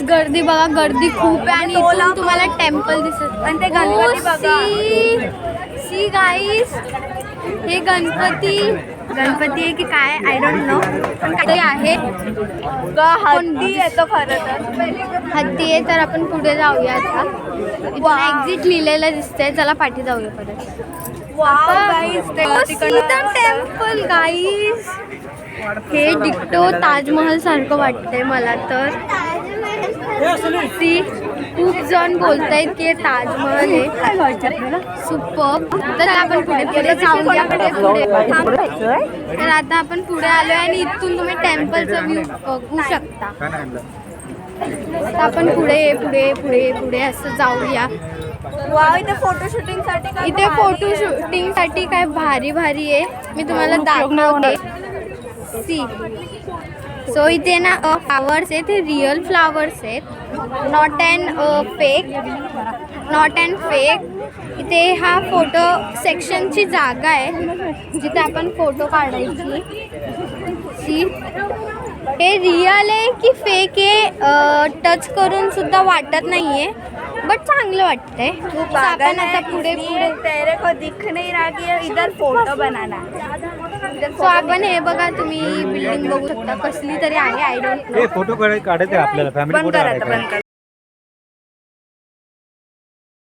गर्दी बघा, गर्दी खूप आहे आणि इथून तुम्हाला टेम्पल दिसत आणि ते गणपती बघा. सी गाईस, हे गणपती आहे की काय आय डोंट नो. पण काही आहे. हत्ती येतो खरं तर. हत्ती आहे, तर आपण पुढे जाऊया आता. इथून एक्झिट लिहिलेलं दिसतंय. चला पाठी जाऊया परत. वाव गाईस, टेम्पल गाईस, हे डिक्टो ताजमहल सारखं वाटतंय मला तर. ती खूप जण बोलतायत की हे ताजमहल आहे. सुपर. तर आपण पुढे पुढे जाऊया. तर आता आपण पुढे आलोय आणि इथून तुम्ही टेम्पलचा व्ह्यू बघू शकता. आता आपण पुढे पुढे पुढे पुढे असं जाऊया. वाव, इथे फोटो शूटिंग साठी इथे फोटो शूटिंग साठी काय भारी भारी आहे. मी तुम्हाला दाखवते. सी, सो इथे ना फ्लावर्स आहेत, हे रिअल फ्लावर्स आहेत, नॉट अँड फेक. इथे हा फोटो सेक्शनची जागा आहे जिथे आपण फोटो काढायची. सी, हे रिअल आहे की फेक आहे टच करून सुद्धा वाटत नाहीये, बट चांगलं वाटतंय. आपण आता पुढे पुढे तेरे को दिख नहीं रहा कि इधर फोटो बनाना. सो आपण हे बघा, तुम्ही बिल्डिंग बघू शकता कसली तरी आहे. I don't know. फोटो काढायचे आपल्याला फॅमिली फोटो काढायचा.